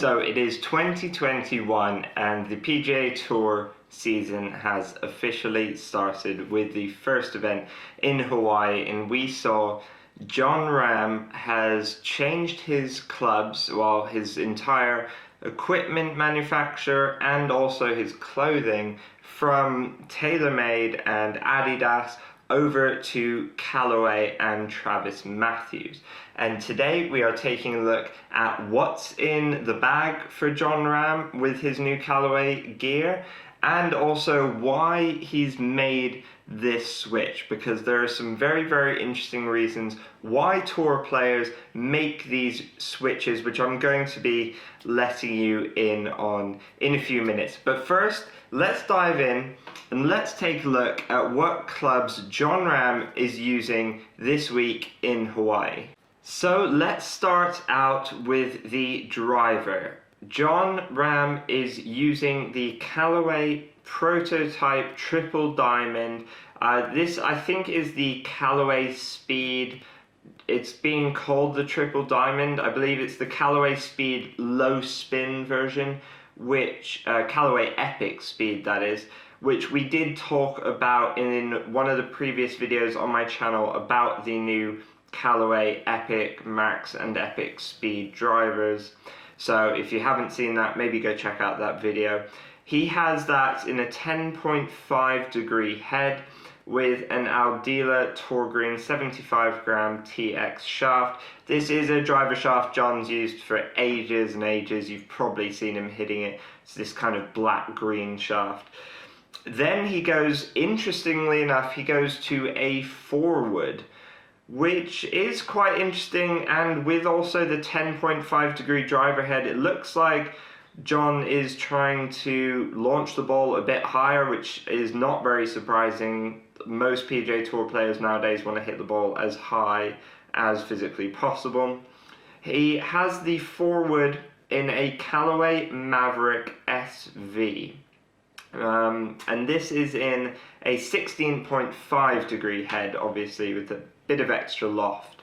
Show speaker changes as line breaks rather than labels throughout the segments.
So it is 2021 and the PGA Tour season has officially started with the first event in Hawaii, and we saw Jon Rahm has changed his clubs, well, his entire equipment manufacturer and also his clothing from TaylorMade and Adidas over to Callaway and Travis Matthews. And today we are taking a look at what's in the bag for Jon Rahm with his new Callaway gear, and also why he's made this switch, because there are some very interesting reasons why tour players make these switches, which I'm going to be letting you in on in a few minutes. But first, let's dive in and let's take a look at what clubs Jon Rahm is using this week in Hawaii. So let's start out with the driver. Jon Rahm is using the Callaway prototype triple diamond. This, I think, is the Callaway Speed. It's being called the triple diamond. I believe it's the Callaway Speed low spin version, which Callaway Epic Speed, that is, which we did talk about in one of the previous videos on my channel about the new Callaway Epic Max and Epic Speed drivers. So if you haven't seen that, maybe go check out that video. He has that in a 10.5 degree head with an Aldila Tour Green 75 gram TX shaft. This is a driver shaft Jon's used for ages and ages. You've probably seen him hitting it. It's this kind of black green shaft. Then he goes, interestingly enough, he goes to a forward, which is quite interesting, and with also the 10.5 degree driver head, it looks like Jon is trying to launch the ball a bit higher, which is not very surprising. Most PGA Tour players nowadays want to hit the ball as high as physically possible. He has the forward in a Callaway Maverick SV. And this is in a 16.5 degree head, obviously, with a bit of extra loft.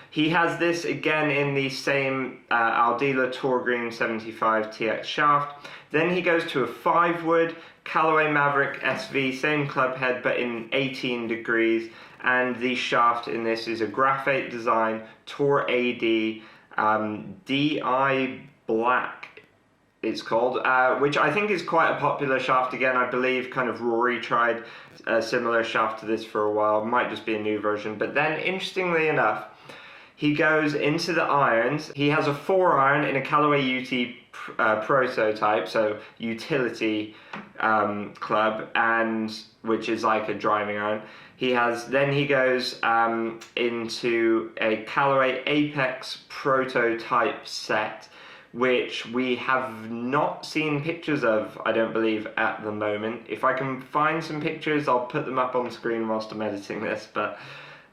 He has this again in the same Aldila Tour Green 75 TX shaft. Then he goes to a 5-wood Callaway Maverick SV, same club head but in 18 degrees, and the shaft in this is a graphite design Tour AD DI Black, it's called, which I think is quite a popular shaft. Again, I believe kind of Rory tried a similar shaft to this for a while. Might just be a new version. But then, interestingly enough, he goes into the irons. He has a 4-iron in a Callaway UT prototype, so utility club, and which is like a driving iron. Then he goes into a Callaway Apex prototype set, which we have not seen pictures of, I don't believe, at the moment. If I can find some pictures, I'll put them up on screen whilst I'm editing this, but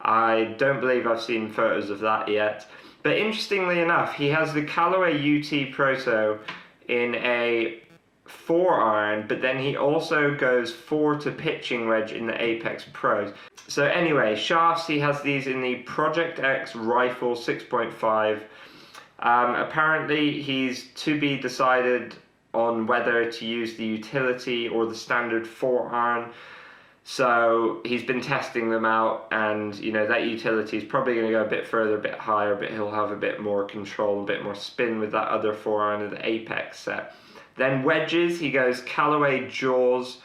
I don't believe I've seen photos of that yet. But interestingly enough, he has the Callaway UT Proto in a 4-iron, but then he also goes 4 to pitching wedge in the Apex Pros. So anyway, shafts, he has these in the Project X Rifle 6.5. Apparently he's to be decided on whether to use the utility or the standard 4-iron. So he's been testing them out, and you know that utility is probably going to go a bit further, a bit higher, but he'll have a bit more control, a bit more spin with that other 4-iron of the Apex set. Then wedges, he goes Callaway Jaws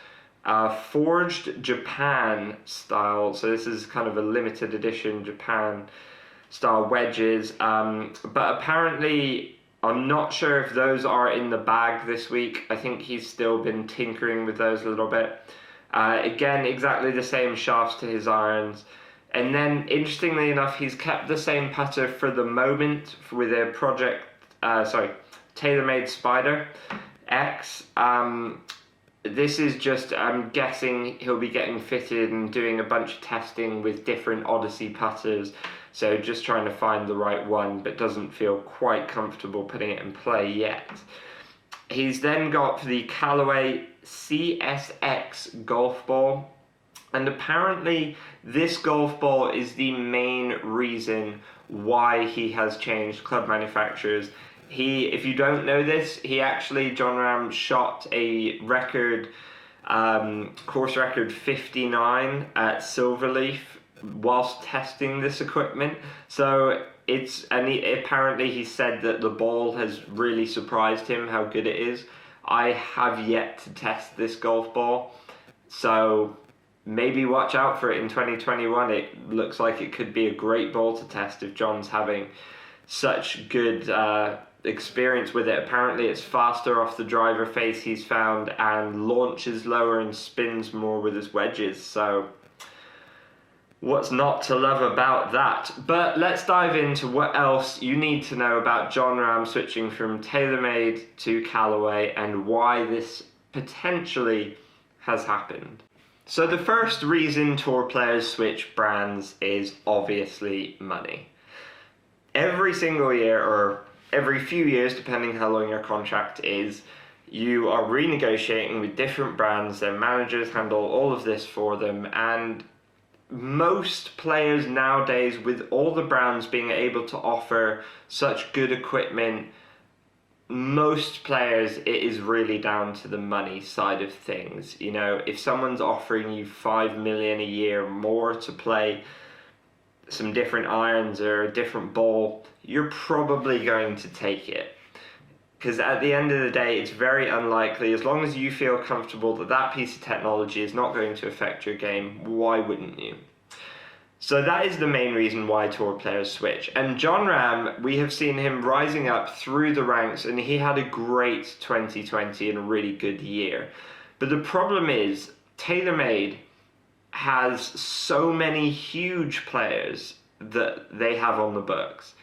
Forged Japan style. So this is kind of a limited edition Japan style wedges, but apparently I'm not sure if those are in the bag this week. I think he's still been tinkering with those a little bit. Again, exactly the same shafts to his irons. And then, interestingly enough, he's kept the same putter for the moment with a TaylorMade Spider X. This is just, I'm guessing he'll be getting fitted and doing a bunch of testing with different Odyssey putters. So just trying to find the right one, but doesn't feel quite comfortable putting it in play yet. He's then got the Callaway CSX golf ball, and apparently this golf ball is the main reason why he has changed club manufacturers If you don't know this, Jon Rahm shot a record, course record 59 at Silverleaf whilst testing this equipment. So apparently he said that the ball has really surprised him how good it is. I have yet to test this golf ball, so maybe watch out for it in 2021. It looks like it could be a great ball to test if John's having such good experience with it. Apparently it's faster off the driver face, he's found, and launches lower and spins more with his wedges. So what's not to love about that? But let's dive into what else you need to know about Jon Rahm switching from TaylorMade to Callaway and why this potentially has happened. So the first reason tour players switch brands is obviously money. Every single year, or every few years, depending how long your contract is, you are renegotiating with different brands. Their managers handle all of this for them, and most players nowadays, with all the brands being able to offer such good equipment, most players, it is really down to the money side of things. You know, if someone's offering you $5 million a year more to play some different irons or a different ball, you're probably going to take it. Because at the end of the day, it's very unlikely, as long as you feel comfortable that that piece of technology is not going to affect your game, why wouldn't you? So that is the main reason why tour players switch. And Jon Rahm, we have seen him rising up through the ranks, and he had a great 2020 and a really good year. But the problem is, TaylorMade has so many huge players that they have on the books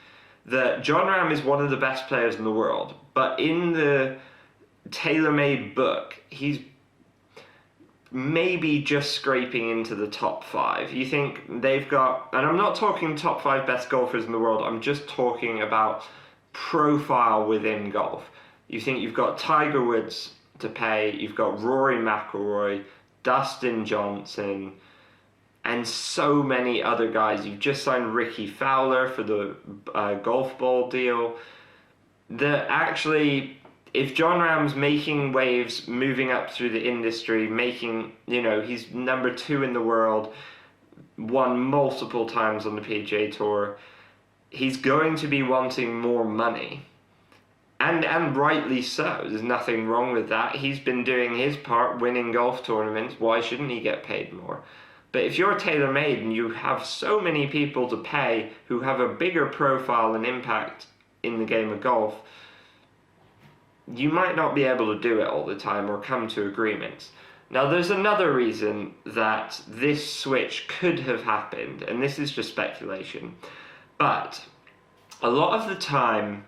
that Jon Rahm is one of the best players in the world, but in the TaylorMade book, he's maybe just scraping into the top 5. You think they've got, and I'm not talking top 5 best golfers in the world, I'm just talking about profile within golf. You think you've got Tiger Woods to pay, you've got Rory McIlroy, Dustin Johnson, and so many other guys. You've just signed Ricky Fowler for the golf ball deal. If Jon Rahm's making waves, moving up through the industry, he's number 2 in the world, won multiple times on the PGA Tour, he's going to be wanting more money. And rightly so. There's nothing wrong with that. He's been doing his part, winning golf tournaments. Why shouldn't he get paid more? But if you're TaylorMade and you have so many people to pay who have a bigger profile and impact in the game of golf, you might not be able to do it all the time or come to agreements. Now, there's another reason that this switch could have happened, and this is just speculation, but a lot of the time,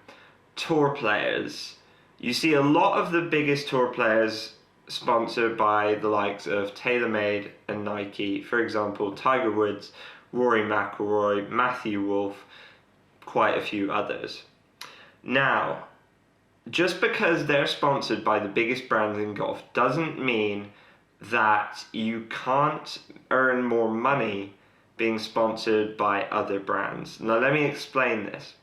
tour players, you see a lot of the biggest tour players sponsored by the likes of TaylorMade and Nike. For example, Tiger Woods, Rory McIlroy, Matthew Wolff, quite a few others. Now, just because they're sponsored by the biggest brands in golf doesn't mean that you can't earn more money being sponsored by other brands. Now, let me explain this.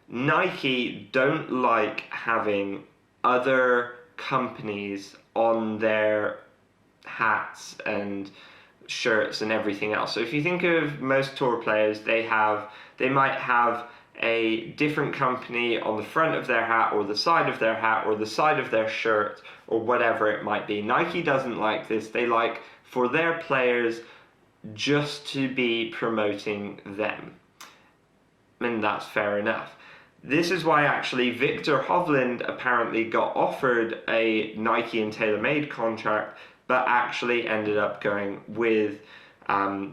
Nike don't like having other companies on their hats and shirts and everything else. So if you think of most tour players, they might have a different company on the front of their hat or the side of their hat or the side of their shirt or whatever it might be. Nike doesn't like this. They like for their players just to be promoting them. And that's fair enough. This is why actually Victor Hovland apparently got offered a Nike and TaylorMade contract, but actually ended up going with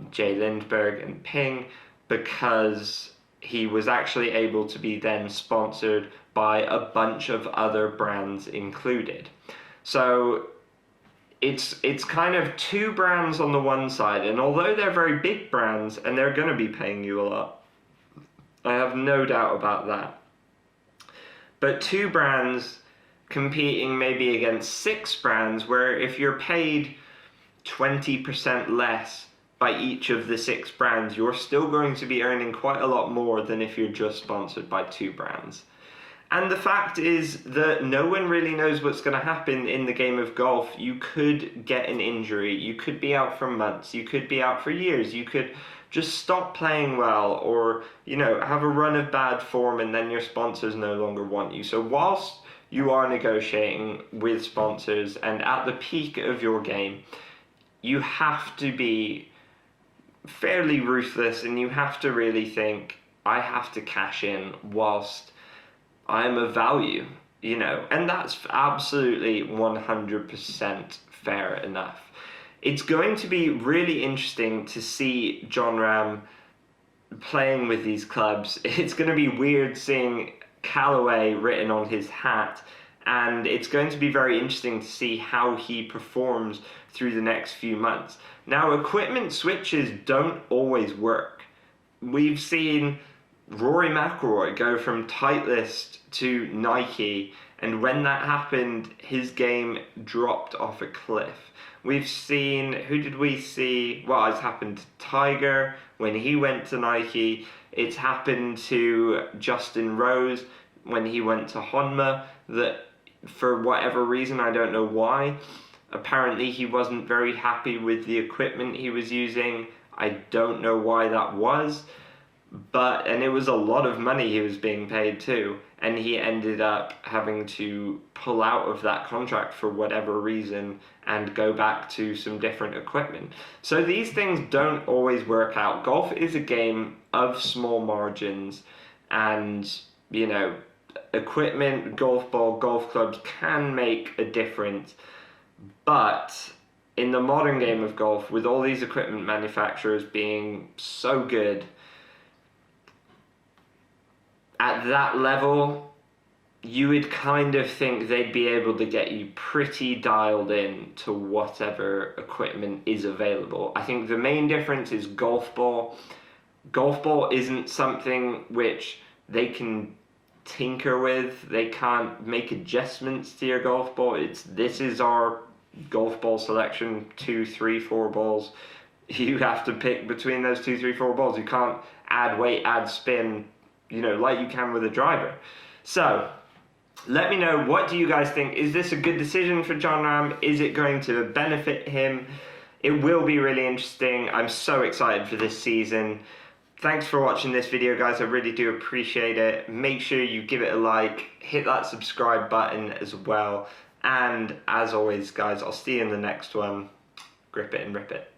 Jay Lindbergh and Ping because he was actually able to be then sponsored by a bunch of other brands included. So it's kind of 2 brands on the one side, and although they're very big brands and they're going to be paying you a lot, I have no doubt about that. But 2 brands competing maybe against 6 brands, where if you're paid 20% less by each of the 6 brands, you're still going to be earning quite a lot more than if you're just sponsored by 2 brands. And the fact is that no one really knows what's going to happen in the game of golf. You could get an injury, you could be out for months, you could be out for years, you could just stop playing well, or, you know, have a run of bad form and then your sponsors no longer want you. So whilst you are negotiating with sponsors and at the peak of your game, you have to be fairly ruthless and you have to really think, I have to cash in whilst I'm of value, you know, and that's absolutely 100% fair enough. It's going to be really interesting to see Jon Rahm playing with these clubs. It's going to be weird seeing Callaway written on his hat, and it's going to be very interesting to see how he performs through the next few months. Now, equipment switches don't always work. We've seen Rory McIlroy go from Titleist to Nike, and when that happened, his game dropped off a cliff. We've seen, who did we see? Well, it's happened to Tiger when he went to Nike. It's happened to Justin Rose when he went to Honma, that for whatever reason, I don't know why, apparently he wasn't very happy with the equipment he was using. I don't know why that was. And it was a lot of money he was being paid too, and he ended up having to pull out of that contract for whatever reason and go back to some different equipment. So these things don't always work out. Golf is a game of small margins, and, you know, equipment, golf ball, golf clubs can make a difference, but in the modern game of golf, with all these equipment manufacturers being so good, at that level, you would kind of think they'd be able to get you pretty dialed in to whatever equipment is available. I think the main difference is golf ball. Golf ball isn't something which they can tinker with. They can't make adjustments to your golf ball. This is our golf ball selection, 2, 3, 4 balls. You have to pick between those 2, 3, 4 balls. You can't add weight, add spin, you know, like you can with a driver. So let me know, what do you guys think? Is this a good decision for Jon Rahm? Is it going to benefit him? It will be really interesting. I'm so excited for this season. Thanks for watching this video, guys. I really do appreciate it. Make sure you give it a like, hit that subscribe button as well. And as always, guys, I'll see you in the next one. Grip it and rip it.